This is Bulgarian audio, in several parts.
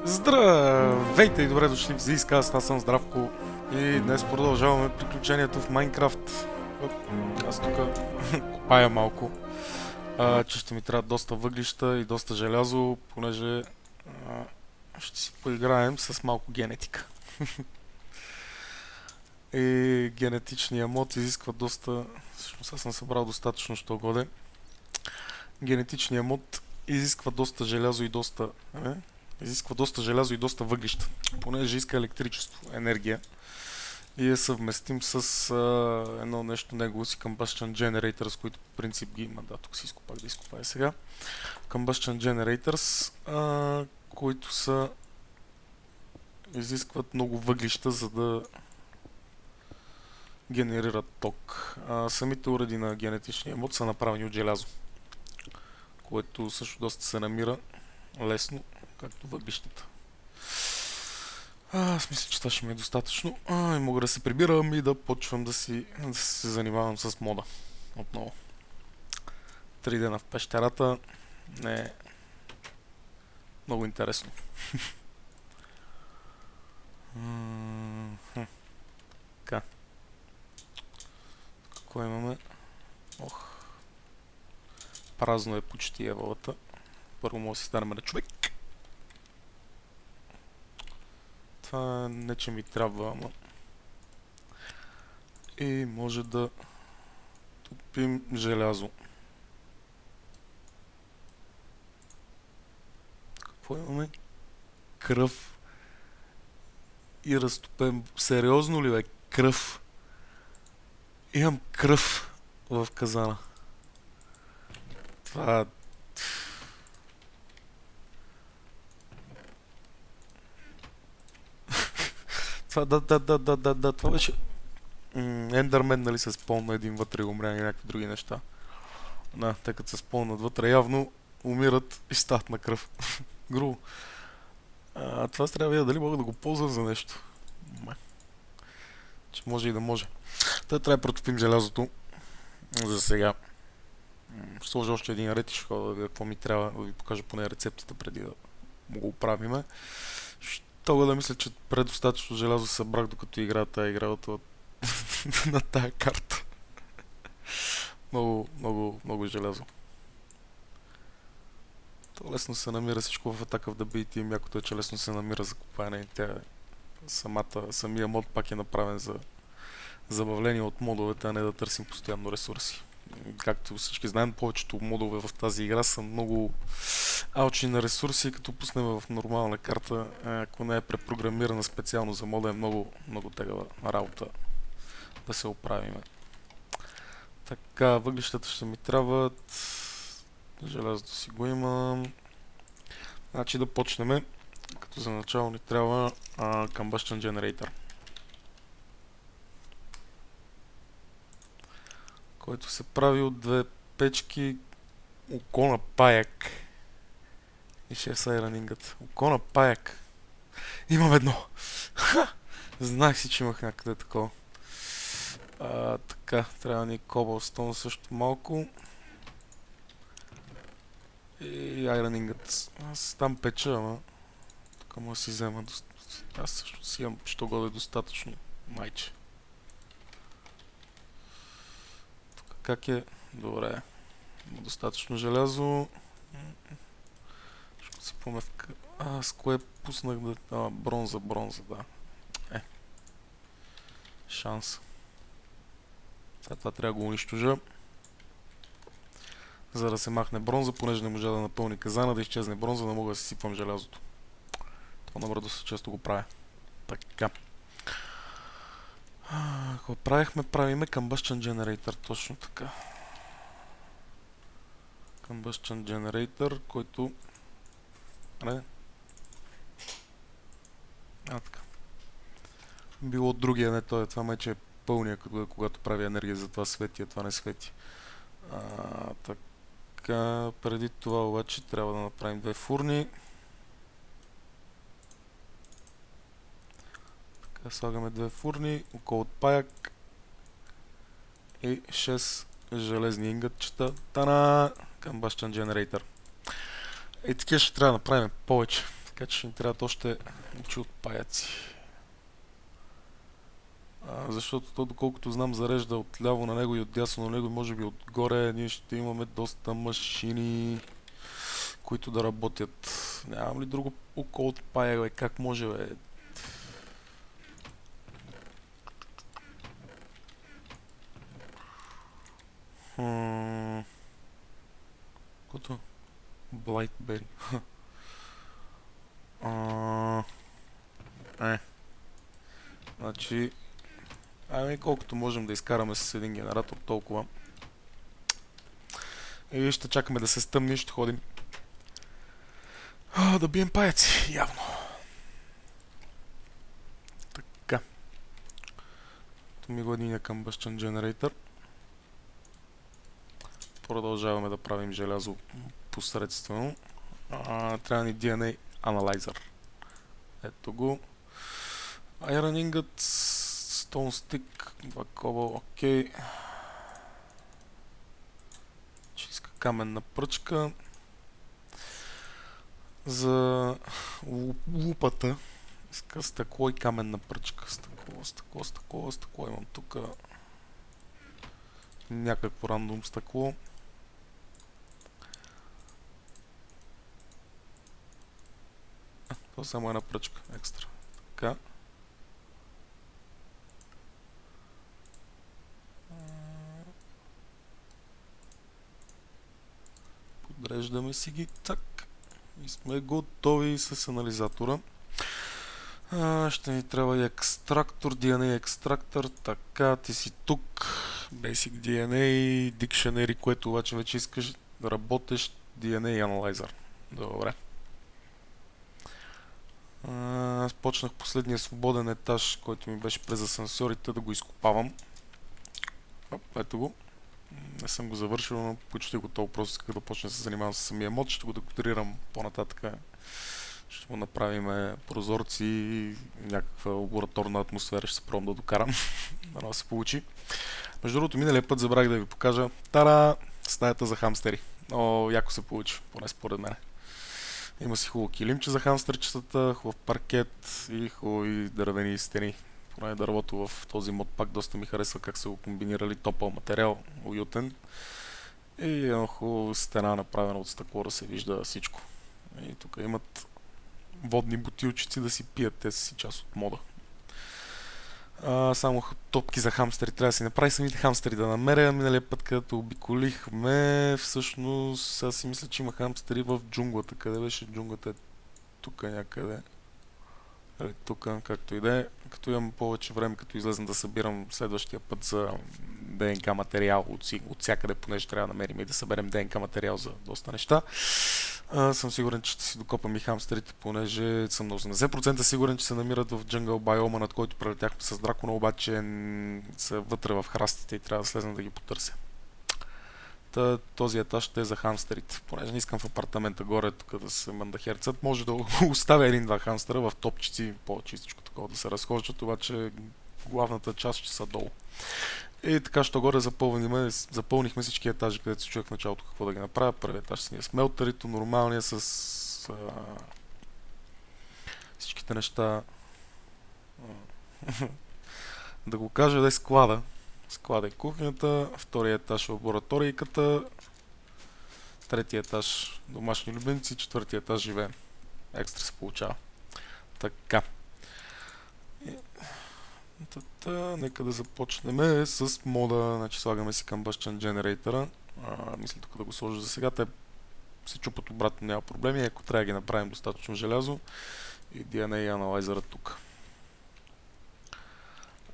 Здравейте и добре дошли в Zcast, аз съм Здравко и днес продължаваме приключението в Майнкрафт. Аз тук копая малко, че ще ми трябва доста въглища и доста желязо, понеже ще си поиграем с малко генетика. И генетичният мод изисква доста... Всъщност аз съм събрал достатъчно, що годе. Генетичният мод изисква доста желязо и доста... изисква доста желязо и доста въглища, понеже иска електричество, енергия и е съвместим с едно нещо негово си Combustion Generators, които по принцип ги има. Да, тук си изкопах да изкопая сега. Combustion Generators, които са изискват много въглища, за да генерират ток. Самите уреди на генетичния мод са направени от желязо, което също доста се намира лесно, както въглищата. Аз мисля, че това ще ми е достатъчно. И мога да се прибирам и да почвам да се занимавам с мода. Отново. 3 дена в пещерата. Не е много интересно. Така. Какво имаме? Ох. Празно е почти евалата. Първо може да си станем на човек. Това не че ми трябва, ама... И може да топим желязо. Какво имаме? Кръв. И разтопен... Сериозно ли бе? Кръв. Имам кръв в казана. Това... Това, да, това беше... Ендърмен, нали, се спълна един вътре и умря и някакви други неща. Да, те като се спълнат вътре, явно умират и стават на кръв. Грубо. Това трябва да видя дали мога да го ползвам за нещо. Че може и да може. Та трябва да протопим желязото. За сега. Ще сложа още един ред и ще ходя да видя какво ми трябва, да ви покажа поне рецептата преди да го оправиме. Тога да мисля, че предостатъчно желязо събрах докато играя тази игра на тая карта. Много желязо. То лесно се намира всичко в Attack of the Beat и мякото е, че лесно се намира за купане и тя самия мод пак е направен за забавление от модовете, а не да търсим постоянно ресурси. Както всички знаем, повечето модове в тази игра са много алчни на ресурси, като пуснем в нормална карта, ако не е препрограмирана специално за мода, е много тегава работа да се оправиме. Така, въглищата ще ми трябват. Желязото си го имам. Значи да почнем. Като за начало ни трябва Combustion Generator, който се прави от две печки, око на паяк и 6 Iron Ingot. Око на паяк. Имам едно. Знаех си, че имах някъде такова. Така, трябва ни Cobblestone също малко. И Iron Ingot. Аз там печа, ама тук му си взема. Аз също си имам, що годе достатъчно майче. Тук как е? Добре. Има достатъчно желязо. Ще се помня с кое пуснах да... бронза, да. Шанс. Сега това трябва да го унищожа. За да се махне бронза, понеже не можа да напълни казана, да изчезне бронза, да мога да си сипвам желязото. Това добре доста често го правя. Така. Какво правихме? Правиме Combustion Generator, точно така. Combustion Generator, който... Не. Така. Било от другия, не той. Това мече е пълния, когато прави енергия, затова свети, а това не свети. Така, преди това обаче трябва да направим две фурни. Така, слагаме две фурни, около от паяк и 6 железни ингътчета. Тана! Combustion Generator. И такива ще трябва да направим повече. Така че ще ни трябват още очи от паяци. Защото то, доколкото знам, зарежда отляво на него и отдясно на него и може би отгоре ние ще имаме доста машини, които да работят. Нямам ли друго око от пая, бе? Как може, бе? Кото? Блайтбери. Значи, ами колкото можем да изкараме с един генератор, толкова. И ще чакаме да се стъмни и ще ходим да бием паяци, явно. Така. То ми го един combustion generator. Продължаваме да правим желязо посредствено. Трябва ни DNA Analyzer. Ето го. Iron Ingot, Stone Stick, 2 кобал, окей. Чистка каменна пръчка. За лупата иска стъкло и каменна пръчка. Стъкло. Имам тук някакво рандом стъкло. Това е само една пръчка екстра. Така. Подреждаме си ги так. И сме готови с анализатора. Ще ни трябва и екстрактор, DNA екстрактор. Така, ти си тук. Basic DNA, Dictionary, което обаче вече искаш да работиш DNA Analyzer. Добре. Аз почнах последния свободен етаж, който ми беше през асансьорите, да го изкопавам. Ето го. Не съм го завършил, но почти готово. Просто исках да почна да се занимавам с самия мод. Ще го декорирам по-нататък. Ще му направим прозорци и някаква лабораторна атмосфера. Ще се пробвам да докарам. Да се получи. Между другото, миналия път забравих да ви покажа стаята за хамстери. О, яко се получи, поне според мен. Има си хубаво килимче за хамстерчетата, хубав паркет и хубави дървени стени. Поне дървото в този мод пак доста ми харесва как са го комбинирали, топъл материал, уютен. И една хубава стена направена от стъкло, да се вижда всичко. И тук имат водни бутилчици да си пият, те са си част от мода. Само топки за хамстери трябва да си направи самите хамстери да намеря. Миналия път, където обиколихме, всъщност аз си мисля, че има хамстери в джунглата. Къде беше джунглата? Е тук някъде. Тук, както и да е. Като имам повече време, като излезем да събирам следващия път за ДНК материал от всякъде, понеже трябва да намерим и да съберем ДНК материал за доста неща. Съм сигурен, че ще си докопам и хамстерите, понеже съм на 80% сигурен, че се намират в джунгъл биома, над който прелетяхме с дракона, обаче са вътре в храстите и трябва да слезна да ги потърся. Този етаж ще е за хамстерите, понеже не искам в апартамента горе тук да се мандахерцат. Може да оставя един-два хамстера в топчици, по-чистичко такова да се разхождат, обаче главната част ще са долу. И така, що горе запълнихме всички етажи, където се чуях в началото какво да ги направя. Първият етаж с смелтърито, нормалния с всичките неща. Да го кажа, да е склада. Склада и кухнята, втория етаж лабораторийката, третия етаж домашни любимци, четвъртия етаж живеем. Екстра се получава. Така. Нека да започнем с мода. Значи слагаме си combustion generator. Мисля тук да го сложа за сега. Те се чупат обратно, няма проблеми. Ако трябва да ги направим достатъчно желязо и DNA анализъра тук.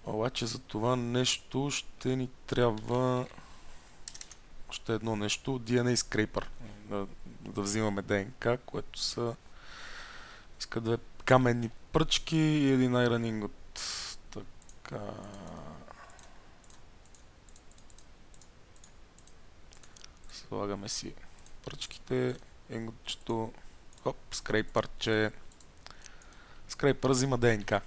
Обаче за това нещо ще ни трябва още едно нещо. DNA Scraper. Да взимаме ДНК, което са иска две каменни пръчки и един Iron Ingot. Така. Слагаме си пръчките, инготчето, хоп, скрейпърче. Скрейпър взима ДНК.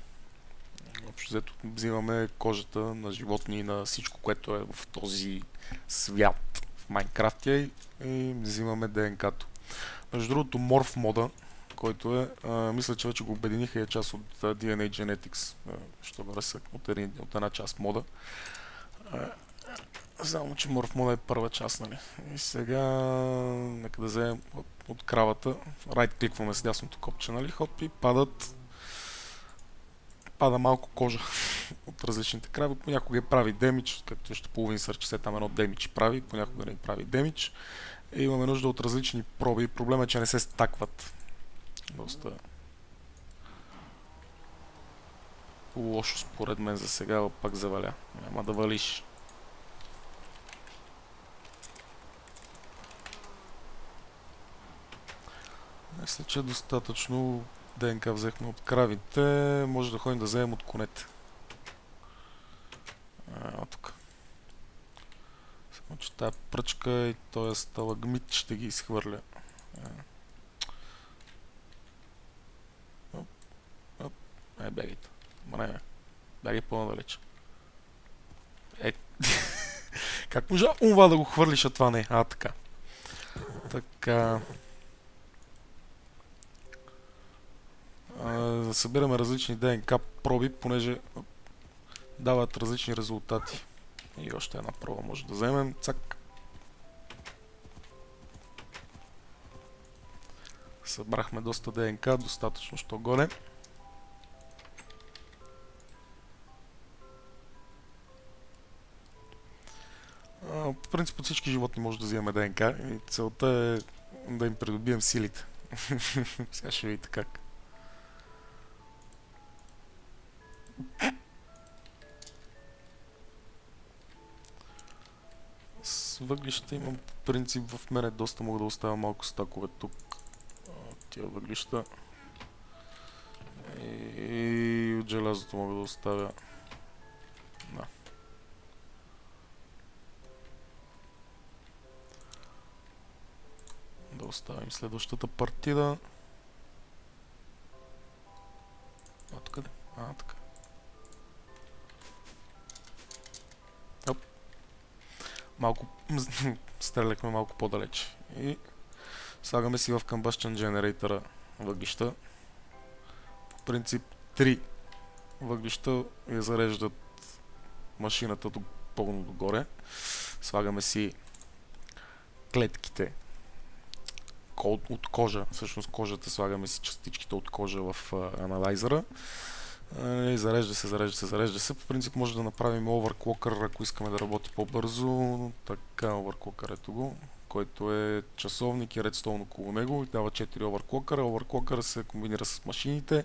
Общо взето взимаме кожата на животни и на всичко, което е в този свят в Майнкрафт и взимаме ДНК-то. Между другото, морф мода, който е, мисля, че вече го обединиха и е част от DNA Genetics, що горе са от една част мода. Само, че Morph мода е първа част, нали. И сега, нека да вземем от кравата, райт кликваме с дясното копче, нали, хоп, и пада малко кожа от различните крави. Понякога я прави демидж, както ще половин сърче, там едно демидж прави, понякога не прави демидж. И имаме нужда от различни проби. Проблемът е, че не се стакват. Доста лошо според мен за сега, пак заваля. Няма да валиш. Мисля, че достатъчно ДНК взехме от кравите. Може да ходим да вземем от конете. Тук. Само, че тая пръчка и този сталагмит ще ги изхвърля. Бягайте. Не. Бягай по-надалече. Как можа това да го хвърлиш, а това не? Така. Така. Да събираме различни ДНК проби, понеже дават различни резултати. И още една проба може да вземем. Цак. Събрахме доста ДНК, достатъчно що горе. По принцип от всички животни може да вземем ДНК и целта е да им придобием силите. Сега ще видите как. С въглища имам по принцип в мене доста мога да оставя малко стакове тук. Тия въглища. И от желязото мога да оставя. Да. Да оставим следващата партида. Откъде? Така. Оп. Малко стреляхме малко по-далеч. И слагаме си в Combustion Generator въглища. По принцип 3 въглища я зареждат машината пълно догоре. Слагаме си клетките от кожа, всъщност кожата, слагаме си частичките от кожа в аналайзера. Зарежда се. По принцип може да направим overclocker, ако искаме да работи по-бързо. Така, overclocker ето го, който е часовник и редстоун около него. Дава 4 overclocker. Overclocker се комбинира с машините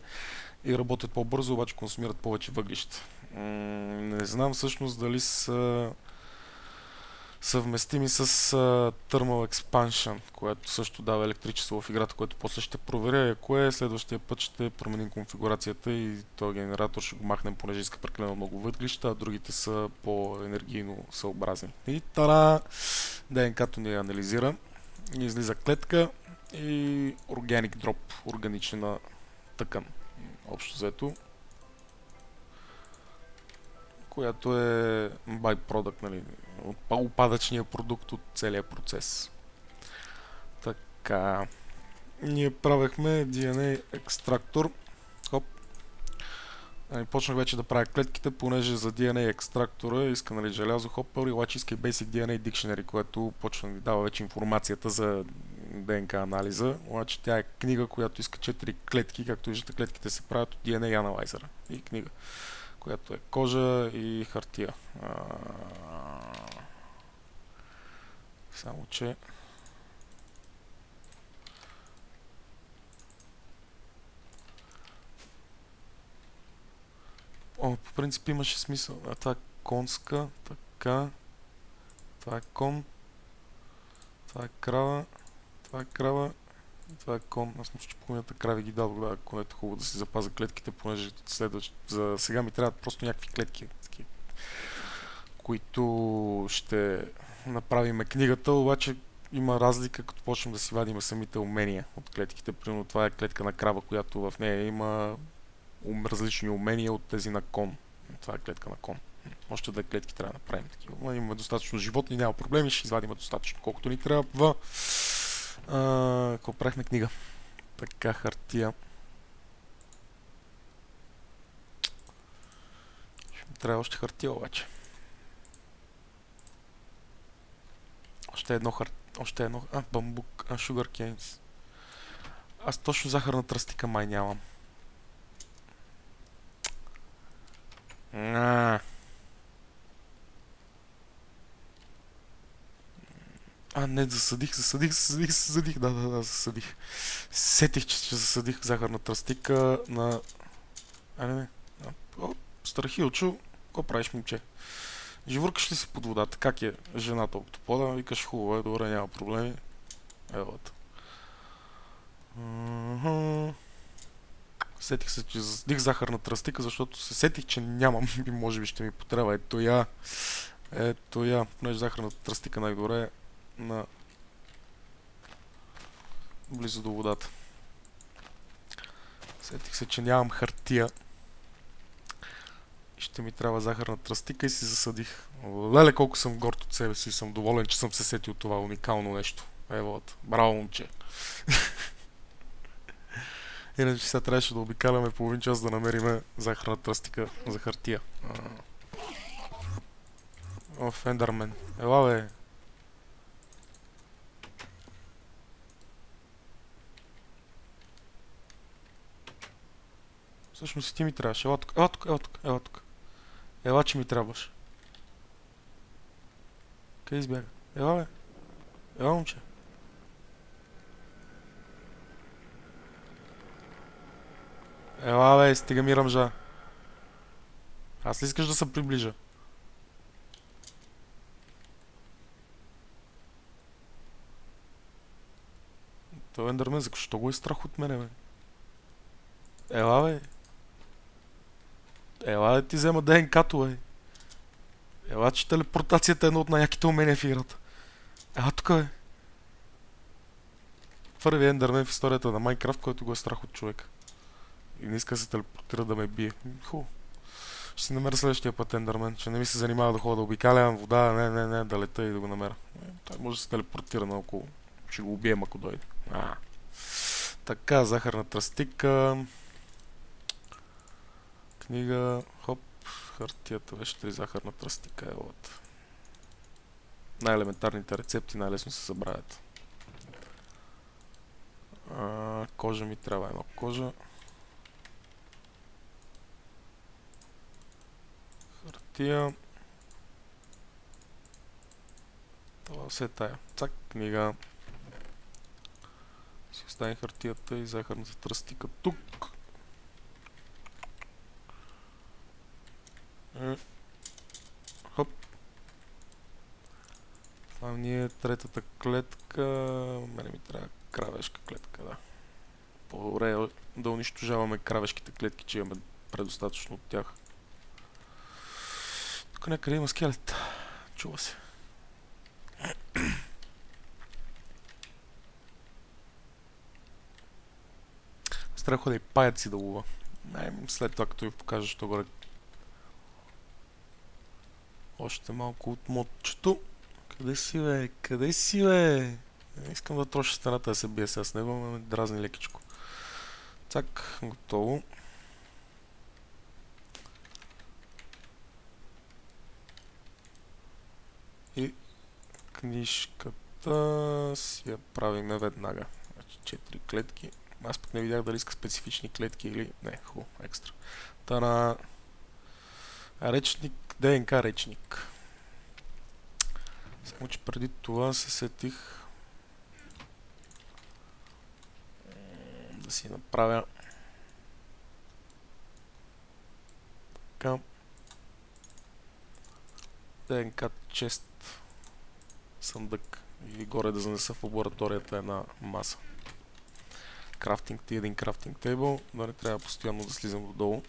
и работят по-бързо, обаче консумират повече въглища. Не знам всъщност дали са съвместими с Thermal Expansion, което също дава електричество в играта, което после ще проверя. Ако е, следващия път ще променим конфигурацията и този генератор ще го махнем, понеже иска прекалено много въглища, а другите са по-енергийно съобразни. И тара, ДНК-то ни анализира и излиза клетка и Organic Drop, органична тъкан, общо взето, която е byproduct, нали, опадъчния продукт от целия процес. Така. Ние правехме DNA екстрактор. Хоп. Почнах вече да правя клетките, понеже за DNA екстрактора иска, нали, желязо, хоп, обаче иска и Basic DNA Dictionary, което почва да ни дава вече информацията за ДНК анализа. Обаче тя е книга, която иска 4 клетки, както виждате, клетките се правят от DNA анализера. И книга, която е кожа и хартия. Само че по принцип имаше смисъл. Това е конска, така. Това е кон. Това е крава. Това е крава. Това е кон. Аз мисля, че половината крави ги дадох, да, конете хубаво да си запазя клетките, понеже за сега ми трябват просто някакви клетки, които ще направим книгата, обаче има разлика, като почнем да си вадим самите умения от клетките. Примерно това е клетка на крава, която в нея има различни умения от тези на кон. Това е клетка на кон. Още 2 клетки трябва да направим такива. Имаме достатъчно животни, няма проблеми, ще извадим достатъчно колкото ни трябва. Какво правихме книга. Така, хартия. Ще ми трябва още хартия обаче. Още едно. Бамбук. Sugar canes. Аз точно захарна тръстика май нямам. Не, засадих. Да, засадих. Сетих, че засадих захарна тръстика на... Не. Страхилчо, какво правиш, момче? Живуркаш ли си под водата? Как е жената октопода? Викаш, хубаво е, добре, няма проблеми. Елата. Сетих се, че засадих захарна тръстика, защото се сетих, че нямам и може би ще ми потреба. Ето я, понеже захарната тръстика най-добре е на близо до водата. Сетих се, че нямам хартия. И ще ми трябва захарна тръстика и си засадих. Леле, колко съм горд от себе си и съм доволен, че съм се сетил това уникално нещо. Еволата. Браво, момче. Иначе сега трябваше да обикаляме половин час да намериме захарна тръстика за хартия. Ендърмен. Ела, бе. Всъщност и ти ми трябваше. Ела тук. Ела, че ми трябваше. Къде избяга? Ела, бе. Ела, момче. Ела, бе, стига ми ръмжа. Аз ли искаш да се приближа? Той Ендърмен, защо го е страх от мене, бе? Ела, бе. Ела да ти взема ДНК-то, бе. Ела, че телепортацията е едно от най-яките умения в играта. Ела тук, бе. Първи Ендърмен в историята на Майнкрафт, който го е страх от човека. И не иска да се телепортира да ме бие. Хубаво. Ще си намеря следващия път Ендърмен, че не ми се занимава да ходя да обикалям вода, не, да лета и да го намеря. Той може да се телепортира наоколо. Ще го убием, ако дойде. Така, захарна тръстика. Книга, хоп, хартията беше 3 захарна тръстика е от. Най-елементарните рецепти най-лесно се забравят. Кожа ми трябва едно кожа. Хартия. Това все тая. Цак, книга. Си оставим хартията и захарната тръстика тук. Хоп. Това ни е третата клетка. Мене ми трябва кравешка клетка, да. По-добре е да унищожаваме кравешките клетки, че имаме предостатъчно от тях. Тук някъде има скелет. Чува се. Аз трябва да ходя и паяци да лова. След това, като ви покажа, що горе. Още малко от модчето. Къде си, бе? Къде си, бе? Не искам да троша стената да се бие сега с него, но ме дразни лекичко. Цак, готово. И книжката си я правиме веднага. Значи 4 клетки. Аз пък не видях дали иска специфични клетки или... Не, хубаво, екстра. Тана... Речник, ДНК речник. Само, че преди това се сетих да си направя така ДНК чест съндък и горе да занеса в лабораторията една маса. Крафтинг един крафтинг тейбъл, да не трябва постоянно да слизам додолу.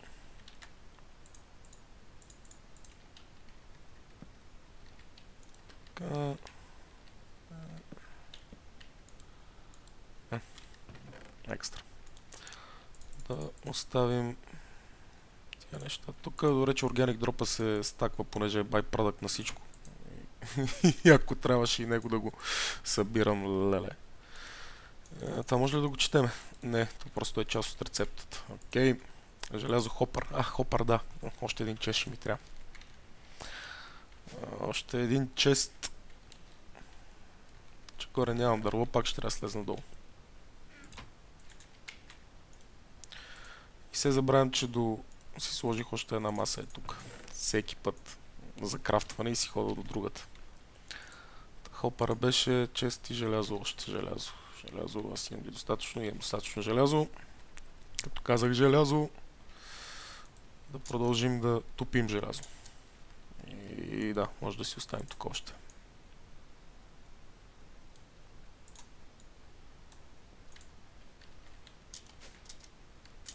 Така. Екстра. Да оставим тия неща. Тук добре, че Organic Drop се стаква, понеже е байпродукт на всичко. И ако трябваше и него да го събирам, леле. Това може ли да го четеме? Не, това просто е част от рецептата. Окей. Желязо хопър. Хопър, да. Още един чест ще ми трябва. Още един чест. Че горе нямам дърво, пак ще трябва да слезна долу. И се забравям, че си сложих още една маса тук. Всеки път за крафтване и си хода до другата. Хопъра беше чест и желязо, още желязо. Желязо, аз имам достатъчно желязо. Като казах желязо, да продължим да топим желязо. И да, може да си оставим тук още.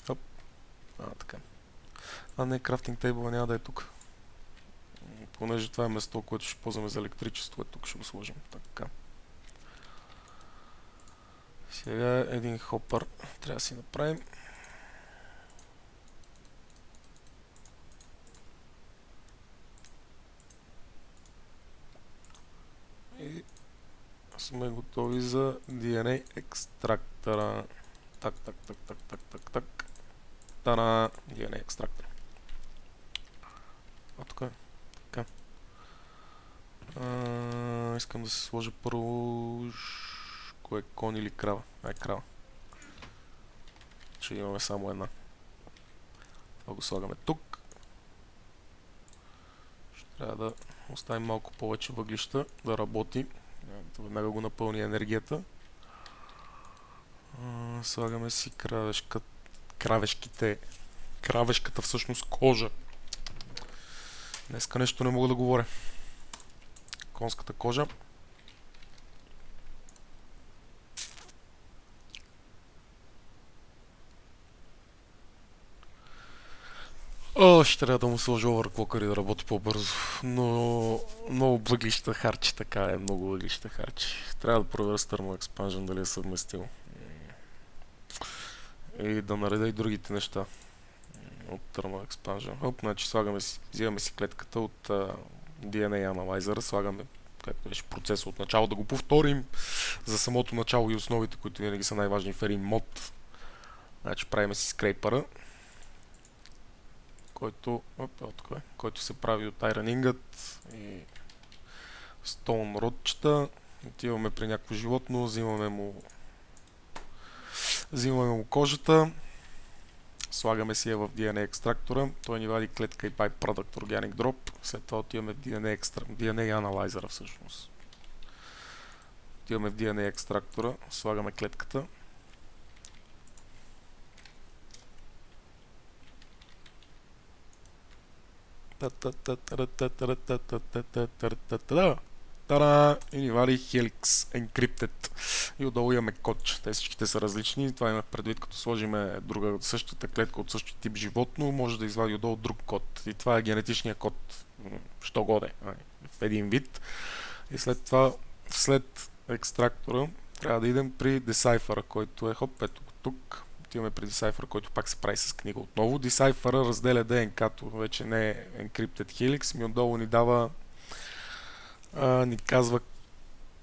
Хоп. Така. Не, крафтинг тейбъл няма да е тук. Понеже това е место, което ще ползваме за електричество, тук ще го сложим. Така. Сега един хопър трябва да си направим. И сме готови за DNA екстрактора. Так. Тана, DNA екстрактор. Така. Искам да се сложа първо... Кое е кон или крава? Крава. Ще имаме само една. Това го слагаме тук. Ще трябва да оставим малко повече въглища да работи. Веднага го напълни енергията. Слагаме си кравешката всъщност кожа. Днеска нещо не мога да говоря. Конската кожа. Ще трябва да му сложа overclocker и да работи по-бързо. Но много въглища харчи, така е, много въглища харчи. Трябва да проверя с Thermal Expansion дали е съвместимо. И да наредя и другите неща от Thermal Expansion. Значи взимаме си клетката от DNA Analyzer, слагаме както беше процеса от начало, да го повторим за самото начало и основите, които винаги са най-важни в един мод. Значи правиме си скрейпъра, който се прави от Iron Ingot и Stone родчета. Отиваме при някакво животно, взимаме му кожата, слагаме си я в DNA екстрактора, той ни вади клетка и byproduct Organic Drop, след това отиваме в DNA Analyzer всъщност. Отиваме в DNA екстрактора, слагаме клетката. И ни вали Helix Encrypted. И отдолу имаме код. Те всичките са различни. Това имах предвид, като сложиме друга същата клетка от същия тип животно, може да извади отдолу друг код. И това е генетичният код. Що годе. В един вид. И след това, след екстрактора, трябва да идем при Decipher, който е ето тук. Отиваме при Decipher, който пак се прави с книга отново. Decipher разделя ДНК-то. Вече не е Encrypted Helix, ми отдолу ни дава ни казва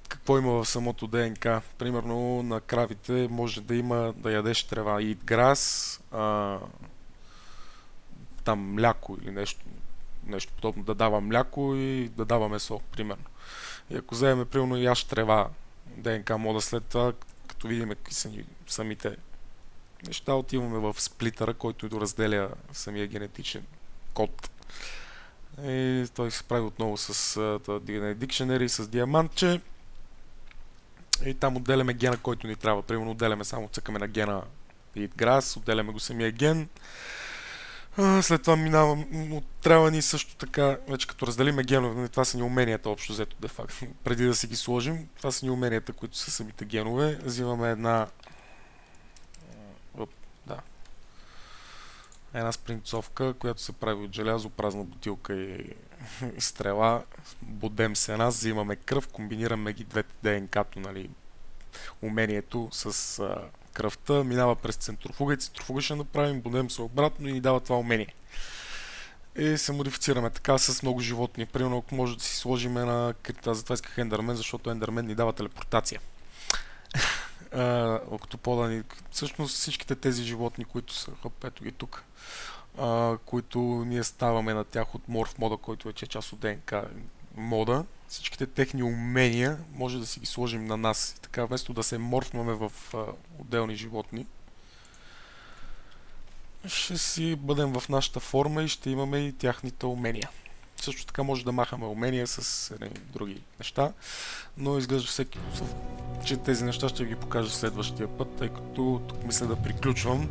какво има в самото ДНК. Примерно на кравите може да има да ядеш трева, eat grass, там мляко или нещо подобно, да дава мляко и да дава месо, примерно. И ако вземем примерно яш трева, ДНК мода, след това, като видим какви са самите неща, отиваме в сплитъра, който доразделя самия генетичен код. И той се прави отново с DNA Dictionary, с диамантче. И там отделяме гена, който ни трябва. Примерно отделяме само, цъкаме на гена Eat Grass, отделяме го самия ген. След това трябва ни също така, вече като разделиме генове, това са ни уменията общо взето, де факт. Преди да си ги сложим, това са ни уменията, които са самите генове. Взимаме една спринцовка, която се прави от желязо, празна бутилка и стрела. Бодем се една, взимаме кръв, комбинираме ги двете ДНК-то, нали, умението с кръвта, минава през центрофуга и центрофуга ще направим, бодем се обратно и ни дава това умение. И се модифицираме така с много животни. Примерно, ако може да си сложим затова исках Ендермен, защото Ендермен ни дава телепортация. октопода ни. Всъщност всичките тези животни, които са, ето ги тук, които ние ставаме на тях от морф мода, който вече е част от ДНК мода, всичките техни умения може да си ги сложим на нас. И така, вместо да се морфваме в отделни животни, ще си бъдем в нашата форма и ще имаме и тяхните умения. Също така може да махаме умения с други неща, но изглежда всеки, че тези неща ще ви ги покажа следващия път, тъй като тук мисля да приключвам,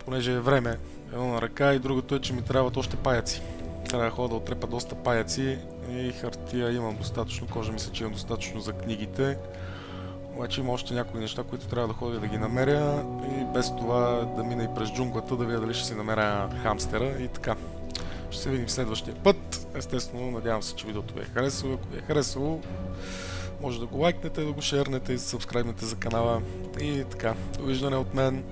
понеже е време. Едно на ръка и другото е, че ми трябват още паяци. Трябва да ходя да отрепа доста паяци и хартия имам достатъчно, кожа мисля, че имам достатъчно за книгите. Обаче има още някои неща, които трябва да ходя да ги намеря и без това да мина и през джунглата, да видя дали ще си намеря хамстера и така. Ще се видим следващия път. Естествено, надявам се, че видеото ви е харесало. Ако ви е харесало, може да го лайкнете, да го шернете и да сабскрайбнете за канала. И така, довиждане от мен.